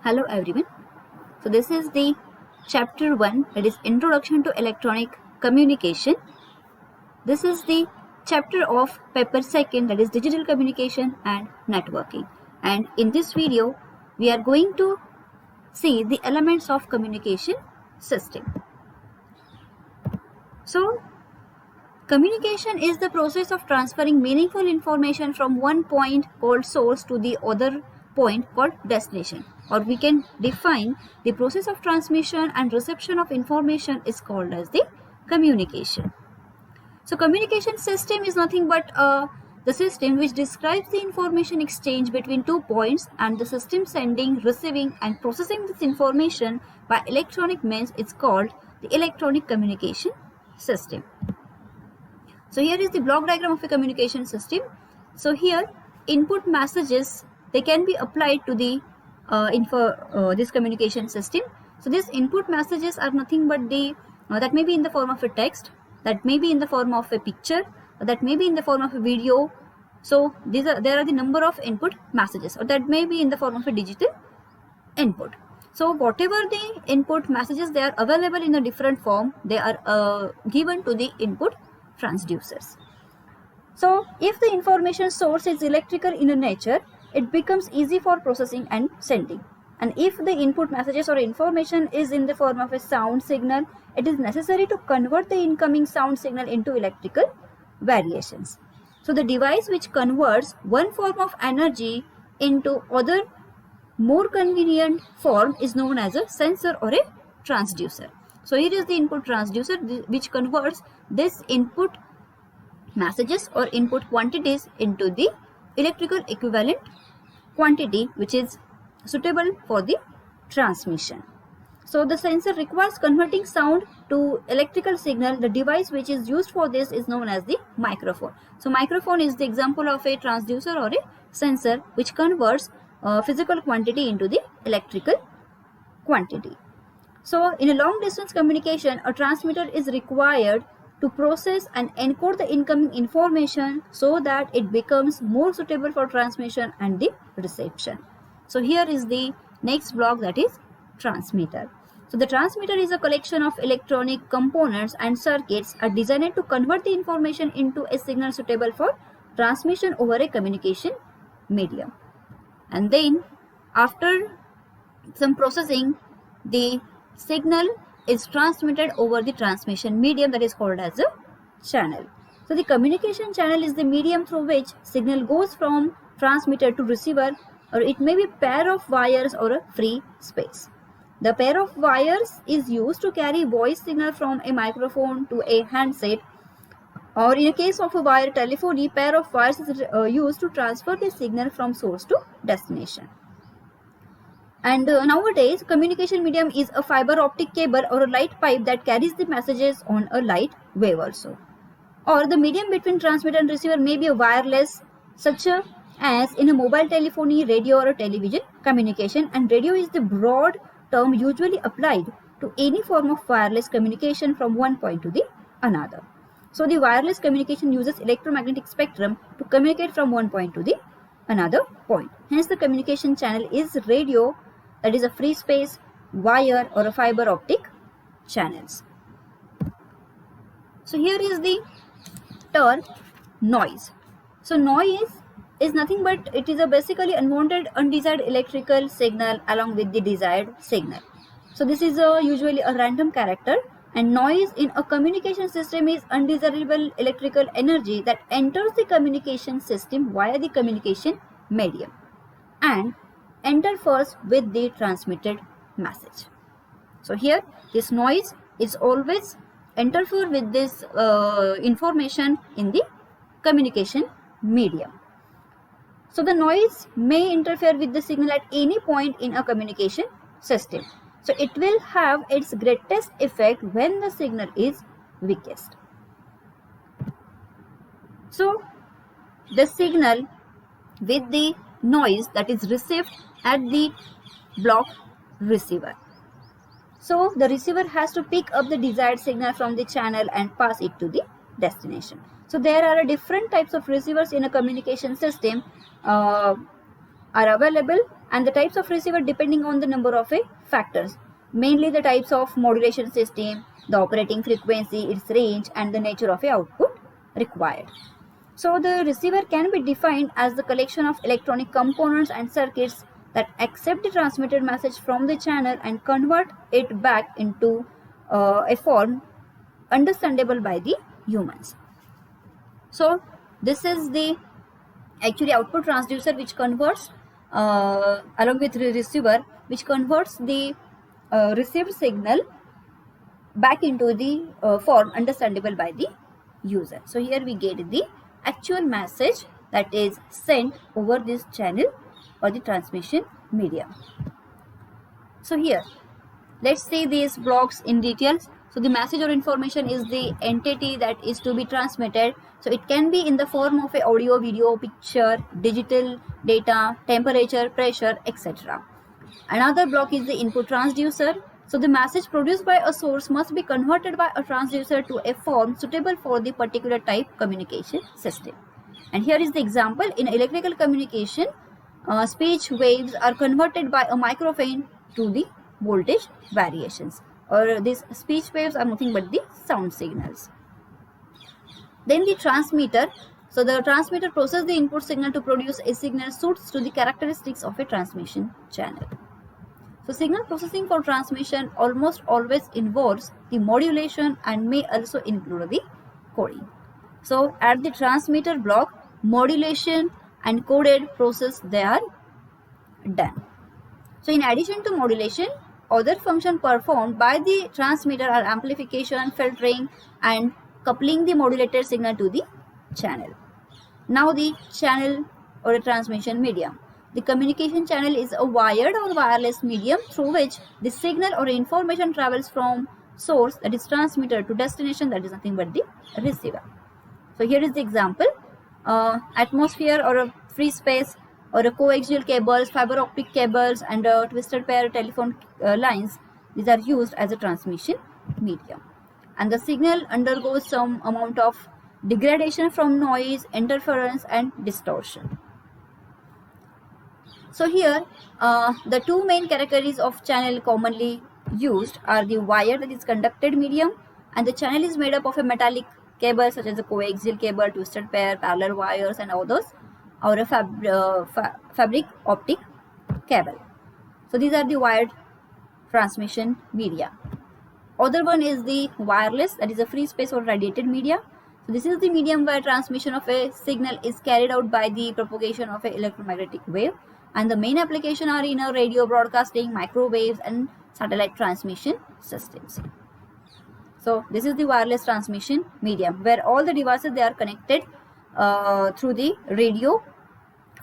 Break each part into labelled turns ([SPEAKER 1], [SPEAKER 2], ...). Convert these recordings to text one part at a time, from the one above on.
[SPEAKER 1] Hello everyone. So this is the chapter 1, that is Introduction to Electronic Communication. This is the chapter of paper 2, that is Digital Communication and Networking. And in this video we are going to see the elements of communication system. So communication is the process of transferring meaningful information from one point called source to the other point called destination, or we can define the process of transmission and reception of information is called as the communication. So communication system is nothing but the system which describes the information exchange between 2 points, and the system sending, receiving and processing this information by electronic means is called the electronic communication system. So here is the block diagram of a communication system. So here input messages, they can be applied to the this communication system. So these input messages are nothing but the that may be in the form of a text, that may be in the form of a picture, that may be in the form of a video. So there are the number of input messages, or that may be in the form of a digital input. So whatever the input messages, they are available in a different form, they are given to the input transducers. So if the information source is electrical in nature, it becomes easy for processing and sending. And if the input messages or information is in the form of a sound signal, it is necessary to convert the incoming sound signal into electrical variations. So the device which converts one form of energy into other more convenient form is known as a sensor or a transducer. So here is the input transducer which converts this input messages or input quantities into the electrical equivalent quantity which is suitable for the transmission. So the sensor requires converting sound to electrical signal. The device which is used for this is known as the microphone. So microphone is the example of a transducer or a sensor which converts physical quantity into the electrical quantity. So in a long distance communication, a transmitter is required to process and encode the incoming information so that it becomes more suitable for transmission and the reception. So here is the next block, that is transmitter. So the transmitter is a collection of electronic components and circuits are designed to convert the information into a signal suitable for transmission over a communication medium. And then after some processing, the signal is transmitted over the transmission medium, that is called as a channel. So the communication channel is the medium through which signal goes from transmitter to receiver, or it may be pair of wires or a free space. The pair of wires is used to carry voice signal from a microphone to a handset, or in a case of a wire telephony, pair of wires is used to transfer the signal from source to destination. And nowadays communication medium is a fiber optic cable or a light pipe that carries the messages on a light wave also. Or the medium between transmitter and receiver may be a wireless, such as in a mobile telephony, radio or a television communication, and radio is the broad term usually applied to any form of wireless communication from one point to the another. So the wireless communication uses electromagnetic spectrum to communicate from one point to the another point. Hence the communication channel is radio, that is a free space, wire or a fiber optic channels. So here is the term noise. So noise is nothing but it is a basically unwanted, undesired electrical signal along with the desired signal. So this is usually a random character, and noise in a communication system is undesirable electrical energy that enters the communication system via the communication medium and interferes with the transmitted message. So here this noise is always interfere with this information in the communication medium. So the noise may interfere with the signal at any point in a communication system. So it will have its greatest effect when the signal is weakest. So the signal with the noise that is received at the block receiver. So the receiver has to pick up the desired signal from the channel and pass it to the destination. So there are different types of receivers in a communication system. are available, and the types of receiver depending on the number of factors, mainly the types of modulation system, the operating frequency, its range, and the nature of output required. So the receiver can be defined as the collection of electronic components and circuits that accept the transmitted message from the channel and convert it back into a form understandable by the humans. So this is the actually output transducer, which converts along with the receiver, which converts the received signal back into the form understandable by the user. So here we get the actual message that is sent over this channel or the transmission medium. So here let's see these blocks in details. So the message or information is the entity that is to be transmitted. So it can be in the form of a audio, video, picture, digital data, temperature, pressure, etc. Another block is the input transducer. So the message produced by a source must be converted by a transducer to a form suitable for the particular type communication system. And here is the example. In electrical communication, speech waves are converted by a microphone to the voltage variations, or these speech waves are nothing but the sound signals. Then the transmitter. So the transmitter processes the input signal to produce a signal suits to the characteristics of a transmission channel. So signal processing for transmission almost always involves the modulation and may also include the coding. So at the transmitter block, modulation and coded process, they are done. So in addition to modulation, other functions performed by the transmitter are amplification, filtering, and coupling the modulated signal to the channel. Now the channel or a transmission medium. The communication channel is a wired or wireless medium through which the signal or information travels from source, that is transmitter, to destination, that is nothing but the receiver. So here is the example. Atmosphere or a free space or a coaxial cables, fiber optic cables, and twisted pair telephone lines, these are used as a transmission medium. And the signal undergoes some amount of degradation from noise, interference, and distortion. So here the two main categories of channel commonly used are the wire, that is conducted medium, and the channel is made up of a metallic cable such as a coaxial cable, twisted pair, parallel wires, and others, or a fabric optic cable. So these are the wired transmission media. Other one is the wireless, that is a free space or radiated media. So this is the medium where transmission of a signal is carried out by the propagation of an electromagnetic wave, and the main application are in radio broadcasting, microwaves, and satellite transmission systems. So this is the wireless transmission medium where all the devices, they are connected through the radio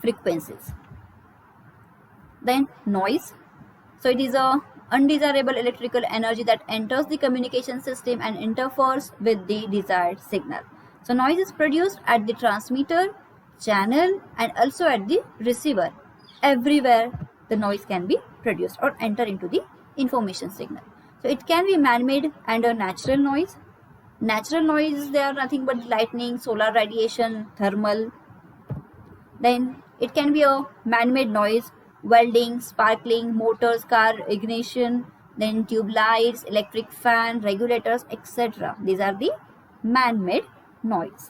[SPEAKER 1] frequencies. Then noise. So it is a undesirable electrical energy that enters the communication system and interferes with the desired signal. So noise is produced at the transmitter, channel, and also at the receiver. Everywhere the noise can be produced or enter into the information signal. So it can be man-made and a natural noise. Natural noise, they are nothing but lightning, solar radiation, thermal. Then it can be a man-made noise, welding, sparkling, motors, car ignition, then tube lights, electric fan, regulators, etc. These are the man-made noise.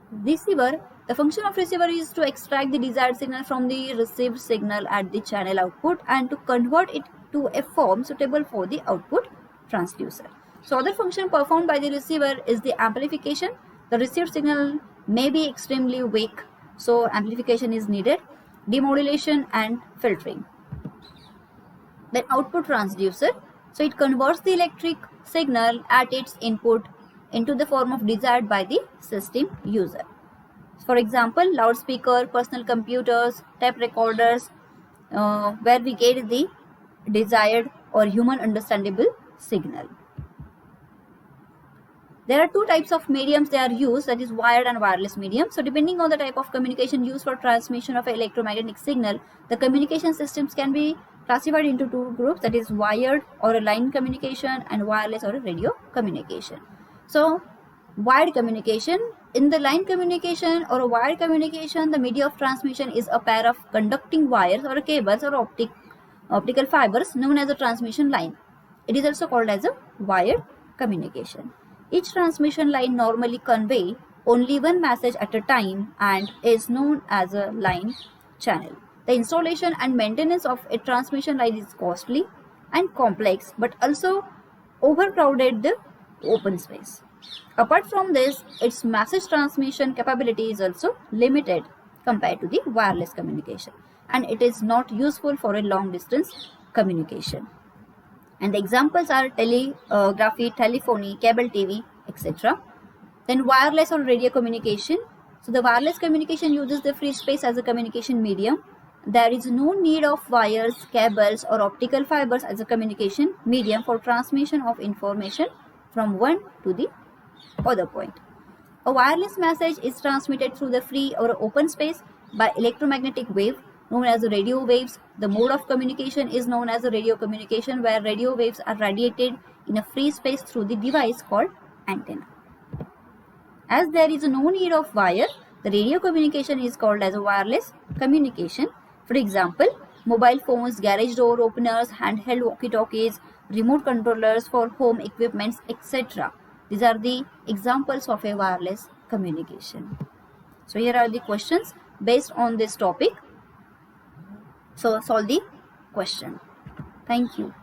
[SPEAKER 1] Receiver. The function of receiver is to extract the desired signal from the received signal at the channel output and to convert it to a form suitable for the output transducer. So other function performed by the receiver is the amplification. The received signal may be extremely weak, so amplification is needed. Demodulation and filtering. Then output transducer. So it converts the electric signal at its input into the form of desired by the system user. For example, loudspeaker, personal computers, tape recorders, where we get the desired or human understandable signal. There are two types of mediums they are used, that is wired and wireless medium. So depending on the type of communication used for transmission of electromagnetic signal, the communication systems can be classified into two groups, that is wired or a line communication and wireless or a radio communication. So wired communication In the line communication or a wire communication, the media of transmission is a pair of conducting wires or cables or optical fibers known as a transmission line. It is also called as a wired communication. Each transmission line normally convey only one message at a time and is known as a line channel. The installation and maintenance of a transmission line is costly and complex, but also overcrowded the open space. Apart from this, its message transmission capability is also limited compared to the wireless communication, and it is not useful for a long distance communication. And the examples are telegraphy, telephony, cable TV, etc. Then wireless or radio communication. So the wireless communication uses the free space as a communication medium. There is no need of wires, cables or optical fibers as a communication medium for transmission of information from one to the other point. A wireless message is transmitted through the free or open space by electromagnetic wave known as radio waves. The mode of communication is known as a radio communication, where radio waves are radiated in a free space through the device called antenna. As there is no need of wire, the radio communication is called as a wireless communication. For example, mobile phones, garage door openers, handheld walkie-talkies, remote controllers for home equipments, etc. These are the examples of a wireless communication. So here are the questions based on this topic. So solve the question. Thank you.